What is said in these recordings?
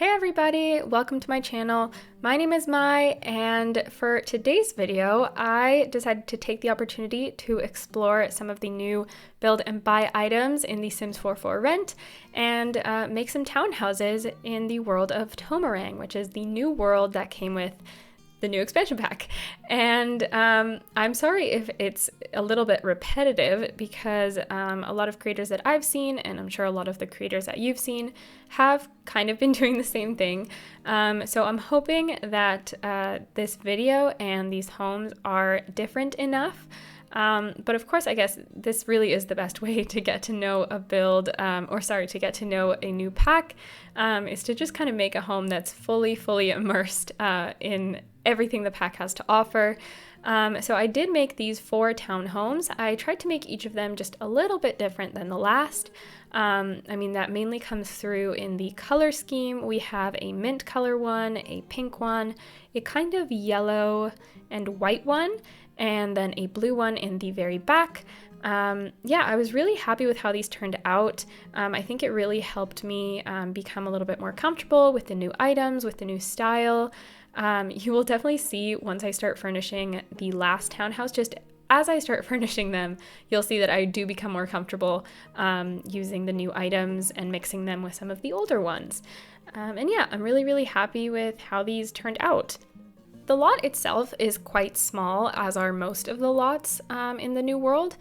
Hey everybody, welcome to my channel. My name is Mai, and for today's video, I decided to take the opportunity to explore some of the new build and buy items in The Sims 4 for rent and make some townhouses in the world of Tomarang, which is the new world that came with the new expansion pack. And I'm sorry if it's a little bit repetitive because a lot of creators that I've seen, and I'm sure a lot of the creators that you've seen, have kind of been doing the same thing. So I'm hoping that this to and these homes are different enough. But of course, I guess this really is the best way to get to know a build, to get to know a new pack, is to just kind of make a home that's fully immersed in everything the pack has to offer. So I did make these 4 townhomes. I tried to make each of them just a little bit different than the last. That mainly comes through in the color scheme. We have a mint color one, a pink one, a kind of yellow and white one, and then a blue one in the very back. I was really happy with how these turned out. I think it really helped me become a little bit more comfortable with the new items, with the new style. You will definitely see once I start furnishing the last townhouse, just as I start furnishing them, you'll see that I do become more comfortable using the new items and mixing them with some of the older ones. I'm really happy with how these turned out. The lot itself is quite small, as are most of the lots in the new world.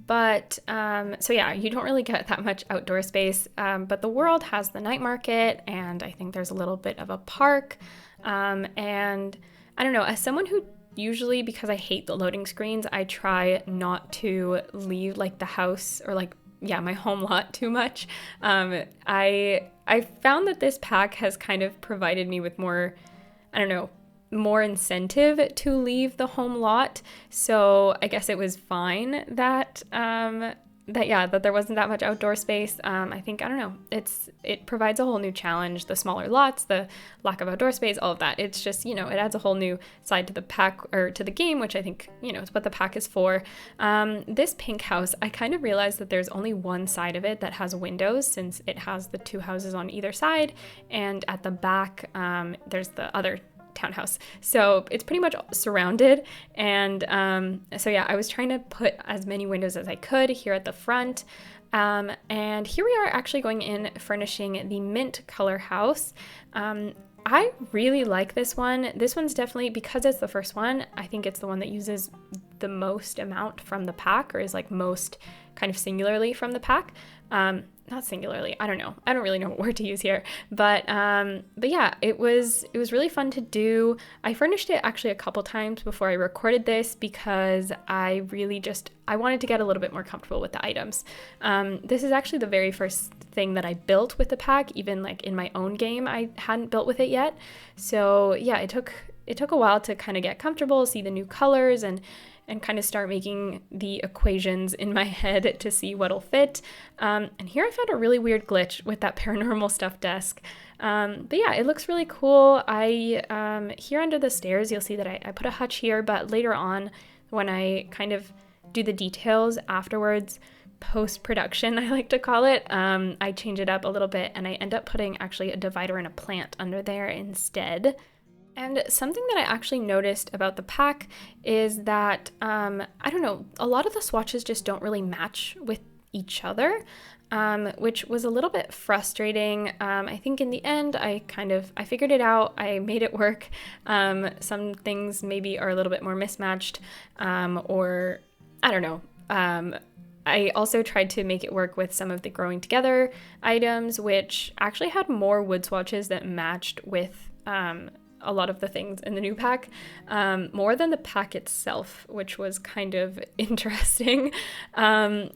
But you don't really get that much outdoor space. But the world has the night market, and I think there's a little bit of a park. And I don't know, as someone who usually, because I hate the loading screens, I try not to leave the house or my home lot too much. I found that this pack has kind of provided me with more incentive to leave the home lot. So I guess it was fine that there wasn't that much outdoor space. It provides a whole new challenge. The smaller lots, the lack of outdoor space, all of that. It's just, it adds a whole new side to the pack or to the game, which I think, is what the pack is for. This pink house, I kind of realized that there's only one side of it that has windows, since it has the 2 houses on either side. And at the back, there's the other townhouse, so it's pretty much surrounded. And I was trying to put as many windows as I could here at the front. And here we are actually going in furnishing the mint color house. I really like this one. This one's definitely, because it's the first one, I think it's the one that uses the most amount from the pack, or is most kind of singularly from the pack. Not singularly, I don't know. I don't really know what word to use here. But it was really fun to do. I furnished it actually a couple times before I recorded this because I wanted to get a little bit more comfortable with the items. This is actually the very first thing that I built with the pack, even in my own game I hadn't built with it yet. So yeah, it took a while to kind of get comfortable, see the new colors, and kind of start making the equations in my head to see what'll fit. And here I found a really weird glitch with that paranormal stuff desk. It looks really cool. Here under the stairs, you'll see that I put a hutch here, but later on, when I kind of do the details afterwards, post-production, I like to call it, I change it up a little bit, and I end up putting actually a divider and a plant under there instead. And something that I actually noticed about the pack is that, a lot of the swatches just don't really match with each other, which was a little bit frustrating. I think in the end, I figured it out. I made it work. Some things maybe are a little bit more mismatched, or I don't know. I also tried to make it work with some of the growing together items, which actually had more wood swatches that matched with a lot of the things in the new pack, more than the pack itself, which was kind of interesting. One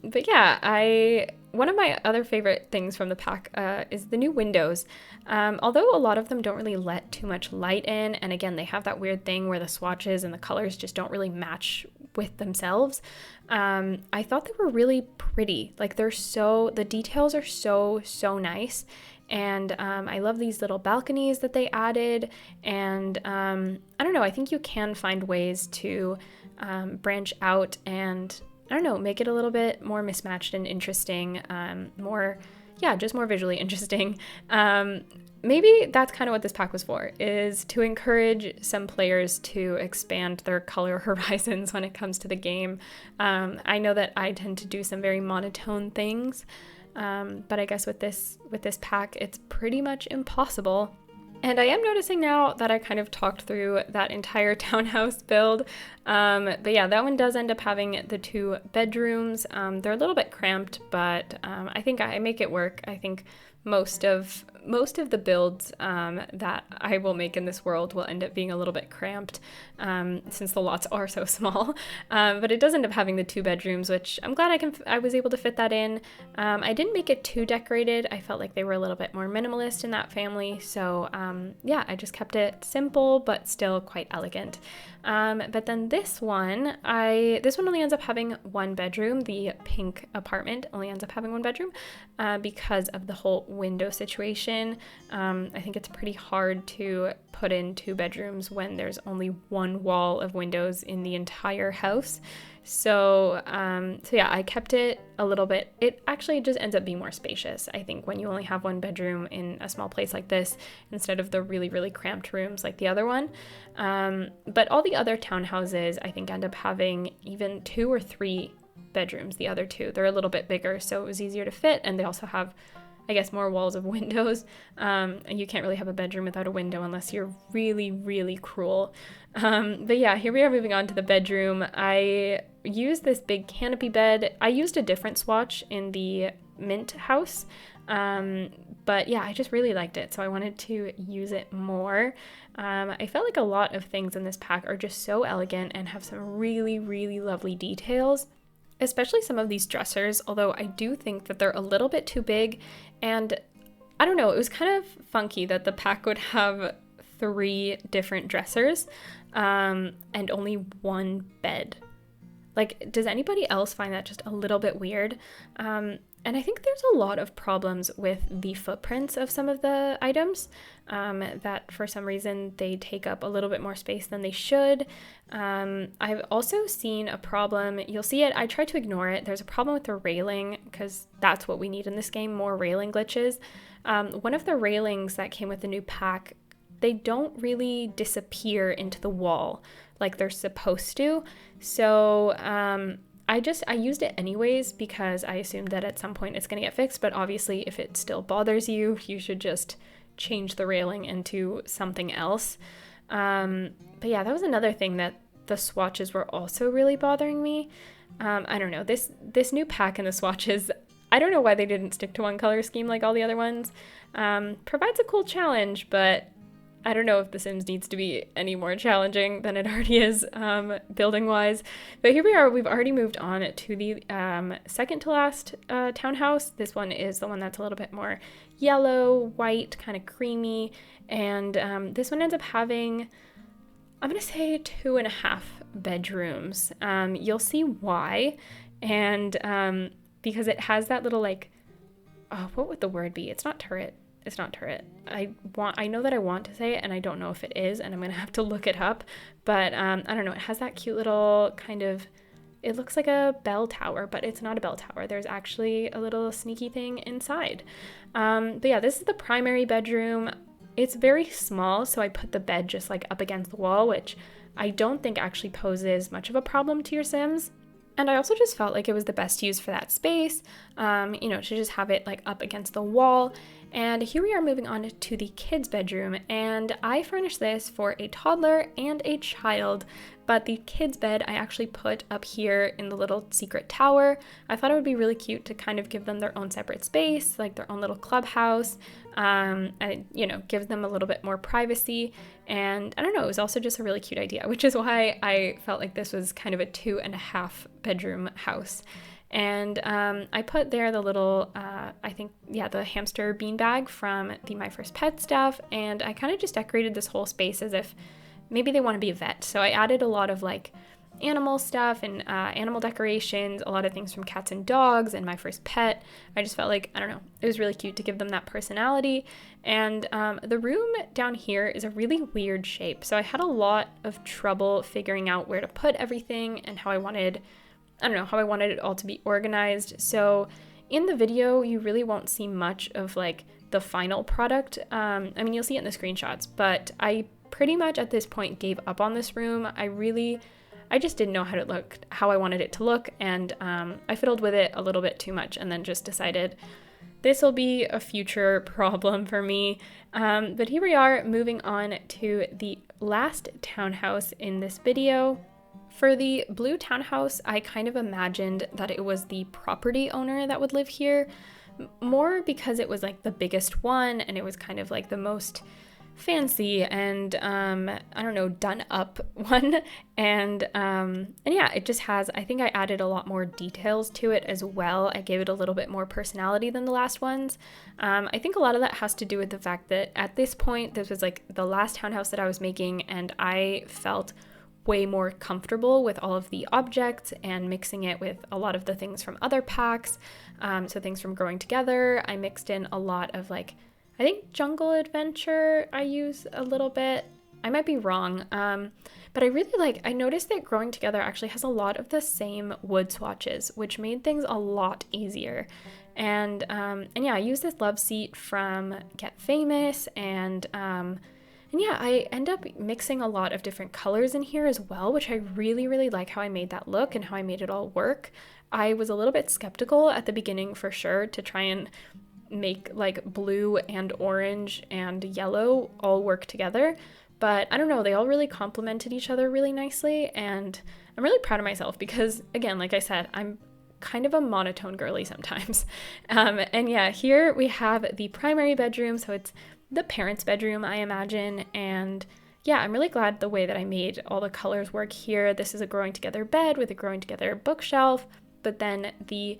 of my other favorite things from the pack is the new windows. Although a lot of them don't really let too much light in, and again, they have that weird thing where the swatches and the colors just don't really match with themselves. I thought they were really pretty. The details are so nice. And I love these little balconies that they added. And I think you can find ways to branch out and, make it a little bit more mismatched and interesting, more yeah, just more visually interesting. Maybe that's kind of what this pack was for, is to encourage some players to expand their color horizons when it comes to the game. I know that I tend to do some very monotone things, but I guess with this pack, it's pretty much impossible. And I am noticing now that I kind of talked through that entire townhouse build. But yeah, that one does end up having the 2 bedrooms. They're a little bit cramped, but I think I make it work. I think most of the builds that I will make in this world will end up being a little bit cramped since the lots are so small. But it does end up having the 2 bedrooms, which I'm glad I was able to fit that in. I didn't make it too decorated. I felt like they were a little bit more minimalist in that family. So yeah, I just kept it simple, but still quite elegant. But then this one only ends up having 1 bedroom. The pink apartment only ends up having 1 bedroom because of the whole window situation. I think it's pretty hard to put in 2 bedrooms when there's only 1 wall of windows in the entire house. So yeah, I kept it a little bit. It actually just ends up being more spacious, I think, when you only have 1 bedroom in a small place like this, instead of the really, really cramped rooms like the other one. But all the other townhouses, I think, end up having even 2 or 3 bedrooms. The other 2, they're a little bit bigger, so it was easier to fit, and they also have, I guess, more walls of windows. And you can't really have a bedroom without a window unless you're really, really cruel. But yeah, here we are moving on to the bedroom. I used this big canopy bed. I used a different swatch in the mint house. But yeah, I just really liked it, so I wanted to use it more. I felt like a lot of things in this pack are just so elegant and have some really, really lovely details. Especially some of these dressers, although I do think that they're a little bit too big. And I don't know, it was kind of funky that the pack would have 3 different dressers and only 1 bed. Like, does anybody else find that just a little bit weird? And I think there's a lot of problems with the footprints of some of the items, that for some reason they take up a little bit more space than they should. I've also seen a problem, you'll see it, I try to ignore it. There's a problem with the railing, because that's what we need in this game, more railing glitches. One of the railings that came with the new pack, they don't really disappear into the wall like they're supposed to. So I used it anyways because I assumed that at some point it's going to get fixed, but obviously if it still bothers you, you should just change the railing into something else. But yeah, that was another thing, that the swatches were also really bothering me. I don't know, this new pack and the swatches, I don't know why they didn't stick to one color scheme like all the other ones. Provides a cool challenge, but I don't know if The Sims needs to be any more challenging than it already is, building-wise. But here we are, we've already moved on to the second to last townhouse. This one is the one that's a little bit more yellow, white, kind of creamy. And this one ends up having, I'm going to say 2.5 bedrooms. You'll see why. And because it has that little, like, oh, what would the word be? It's not turret. It's not turret. I know that I want to say it, and I don't know if it is, and I'm gonna have to look it up. But I don't know. It has that cute little kind of, it looks like a bell tower, but it's not a bell tower. There's actually a little sneaky thing inside. But yeah, this is the primary bedroom. It's very small, so I put the bed just like up against the wall, which I don't think actually poses much of a problem to your Sims. And I also just felt like it was the best use for that space, to just have it like up against the wall. And here we are moving on to the kids' bedroom, and I furnished this for a toddler and a child, but the kids' bed I actually put up here in the little secret tower. I thought it would be really cute to kind of give them their own separate space, like their own little clubhouse, and, give them a little bit more privacy. And I don't know, it was also just a really cute idea, which is why I felt like this was kind of a 2.5 bedroom house. And I put there the little, the hamster beanbag from the My First Pet stuff, and I kind of just decorated this whole space as if maybe they want to be a vet. So I added a lot of like animal stuff and animal decorations, a lot of things from cats and dogs and My First Pet. I just felt like, I don't know, it was really cute to give them that personality. And the room down here is a really weird shape. So I had a lot of trouble figuring out where to put everything and how I wanted it all to be organized. So in the video, you really won't see much of like the final product. I mean, you'll see it in the screenshots, but I pretty much at this point gave up on this room. I just didn't know how I wanted it to look, and I fiddled with it a little bit too much and then just decided this will be a future problem for me. But here we are, moving on to the last townhouse in this video. For the blue townhouse, I kind of imagined that it was the property owner that would live here, more because it was like the biggest one and it was kind of like the most fancy and I don't know, done up one, and yeah, it just has, I think I added a lot more details to it as well. I gave it a little bit more personality than the last ones. I think a lot of that has to do with the fact that at this point this was like the last townhouse that I was making, and I felt way more comfortable with all of the objects and mixing it with a lot of the things from other packs. So things from Growing Together, I mixed in a lot of like, I think Jungle Adventure I use a little bit. I might be wrong, but I noticed that Growing Together actually has a lot of the same wood swatches, which made things a lot easier. And yeah, I used this love seat from Get Famous, and yeah, I end up mixing a lot of different colors in here as well, which I really, really like how I made that look and how I made it all work. I was a little bit skeptical at the beginning for sure to try and make like blue and orange and yellow all work together, but I don't know, they all really complemented each other really nicely, and I'm really proud of myself because, again, like I said, I'm kind of a monotone girly sometimes. And yeah, here we have the primary bedroom, so it's the parents' bedroom, I imagine, and yeah, I'm really glad the way that I made all the colors work here. This is a Growing Together bed with a Growing Together bookshelf, but then the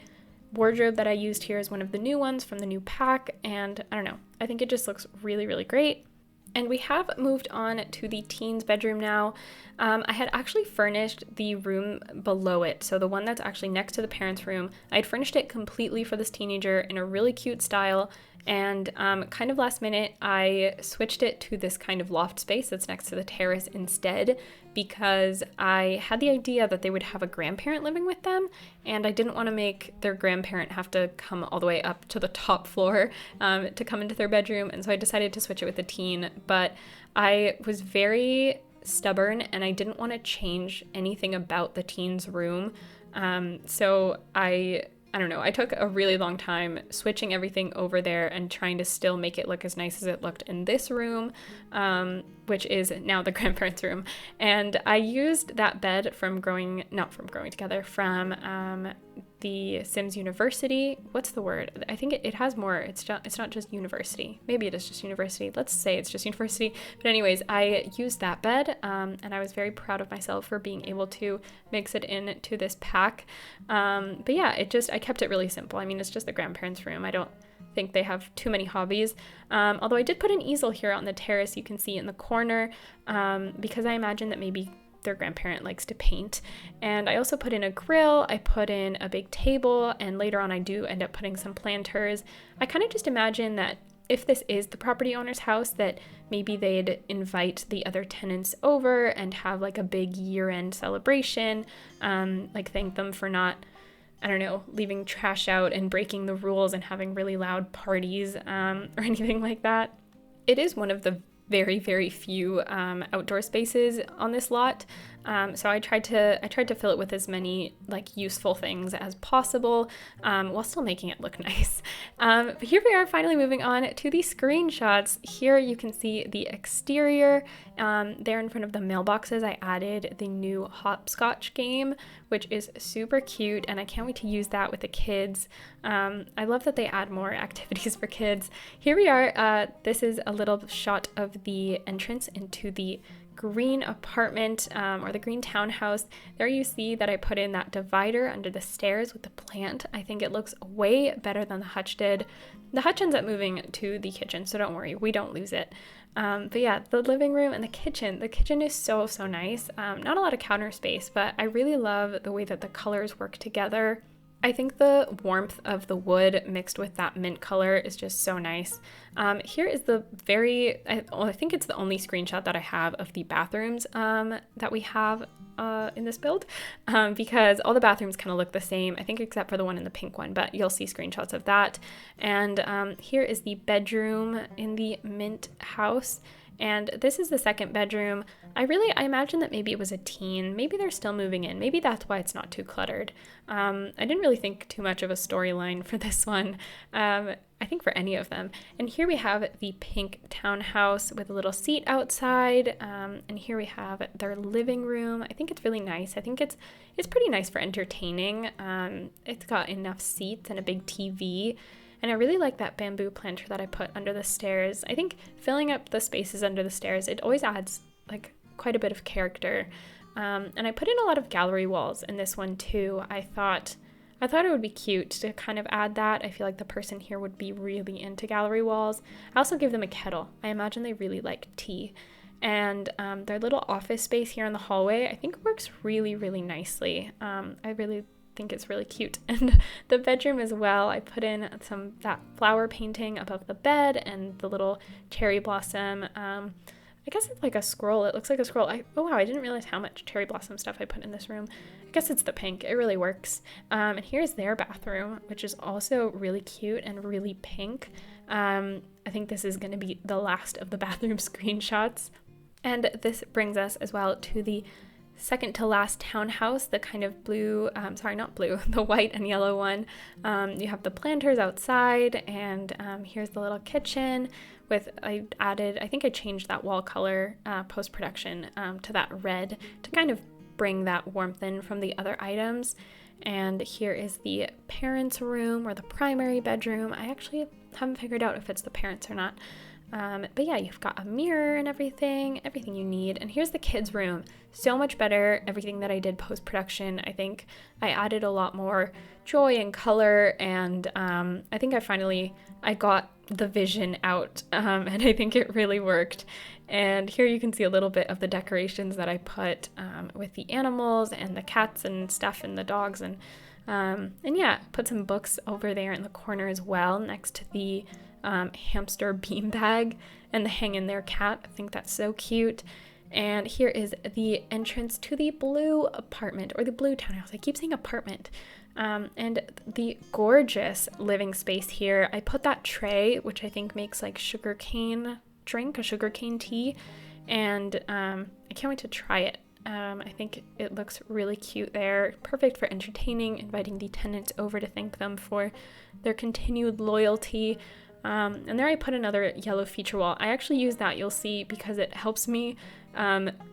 wardrobe that I used here is one of the new ones from the new pack, and I don't know, I think it just looks really, really great. And we have moved on to the teens' bedroom now. I had actually furnished the room below it, so the one that's actually next to the parents' room. I had furnished it completely for this teenager in a really cute style, and kind of last minute, I switched it to this kind of loft space that's next to the terrace instead, because I had the idea that they would have a grandparent living with them, and I didn't want to make their grandparent have to come all the way up to the top floor to come into their bedroom, and so I decided to switch it with a teen. But I was very stubborn and I didn't want to change anything about the teen's room, so I don't know, I took a really long time switching everything over there and trying to still make it look as nice as it looked in this room, which is now the grandparents' room. And I used that bed from the Sims University. What's the word? I think it has more. It's not just university. Maybe it is just university. Let's say it's just university. But anyways, I used that bed, and I was very proud of myself for being able to mix it into this pack. But yeah, I kept it really simple. I mean, it's just the grandparents' room. I don't think they have too many hobbies. Although I did put an easel here on the terrace, you can see in the corner, because I imagine that maybe their grandparent likes to paint. And I also put in a grill, I put in a big table, and later on I do end up putting some planters. I kind of just imagine that if this is the property owner's house, that maybe they'd invite the other tenants over and have like a big year-end celebration, like thank them for not, I don't know, leaving trash out and breaking the rules and having really loud parties, or anything like that. It is one of the very, very few outdoor spaces on this lot, so I tried to fill it with as many like useful things as possible, while still making it look nice. But here we are, finally moving on to the screenshots. Here you can see the exterior. There in front of the mailboxes, I added the new hopscotch game, which is super cute, and I can't wait to use that with the kids. I love that they add more activities for kids. Here we are. This is a little shot of the entrance into the green apartment, or the green townhouse. There you see that I put in that divider under the stairs with the plant. I think it looks way better than the hutch did. The hutch ends up moving to the kitchen, so don't worry, we don't lose it. But yeah, the living room and the kitchen is so, so nice. Not a lot of counter space, but I really love the way that the colors work together. I think the warmth of the wood mixed with that mint color is just so nice. Here is the I think it's the only screenshot that I have of the bathrooms that we have in this build, because all the bathrooms kind of look the same, I think, except for the one in the pink one, but you'll see screenshots of that. And here is the bedroom in the mint house. And this is the second bedroom. I imagine that maybe it was a teen. Maybe they're still moving in. Maybe that's why it's not too cluttered. I didn't really think too much of a storyline for this one. I think for any of them. And here we have the pink townhouse with a little seat outside. And here we have their living room. I think it's really nice. I think it's pretty nice for entertaining. It's got enough seats and a big TV. And I really like that bamboo planter that I put under the stairs. I think filling up the spaces under the stairs, it always adds like quite a bit of character. And I put in a lot of gallery walls in this one too. I thought it would be cute to kind of add that. I feel like the person here would be really into gallery walls. I also gave them a kettle. I imagine they really like tea. And their little office space here in the hallway, I think works really, really nicely. I really think it's really cute. And the bedroom as well, I put in that flower painting above the bed and the little cherry blossom. I guess it's like a scroll. It looks like a scroll. Oh wow, I didn't realize how much cherry blossom stuff I put in this room. I guess it's the pink. It really works. And here's their bathroom, which is also really cute and really pink. I think this is going to be the last of the bathroom screenshots. And this brings us as well to the second to last townhouse, the kind of blue, not blue, the white and yellow one. You have the planters outside, and here's the little kitchen I think I changed that wall color post-production to that red to kind of bring that warmth in from the other items. And here is the parents' room, or the primary bedroom. I actually haven't figured out if it's the parents or not. But yeah, you've got a mirror and everything you need. And here's the kids' room. So much better. Everything that I did post-production, I think I added a lot more joy and color. And I think I got the vision out, and I think it really worked. And here you can see a little bit of the decorations that I put with the animals and the cats and stuff and the dogs. And yeah, put some books over there in the corner as well, next to the hamster beanbag and the hang in there cat. I think that's so cute. And here is the entrance to the blue apartment, or the blue townhouse. I keep saying apartment. And the gorgeous living space here. I put that tray, which I think makes like sugarcane drink, a sugarcane tea, and I can't wait to try it. I think it looks really cute there. Perfect for entertaining, inviting the tenants over to thank them for their continued loyalty. And there I put another yellow feature wall. I actually use that, you'll see, because it helps me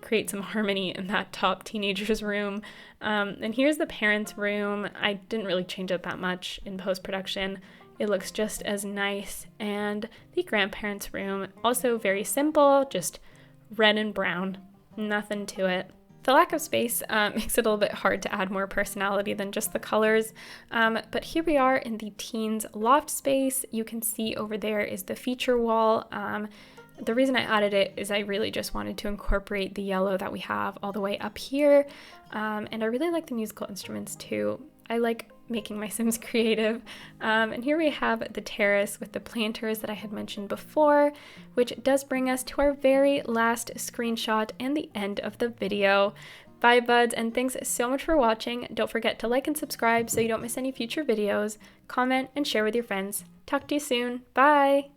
create some harmony in that top teenager's room. And here's the parents' room. I didn't really change it that much in post-production. It looks just as nice. And the grandparents' room, also very simple, just red and brown, nothing to it. The lack of space makes it a little bit hard to add more personality than just the colors, but here we are in the teens loft space. You can see over there is the feature wall. The reason I added it is I really just wanted to incorporate the yellow that we have all the way up here, and I really like the musical instruments too. I like making my Sims creative. And here we have the terrace with the planters that I had mentioned before, which does bring us to our very last screenshot and the end of the video. Bye buds, and thanks so much for watching. Don't forget to like and subscribe so you don't miss any future videos. Comment and share with your friends. Talk to you soon. Bye!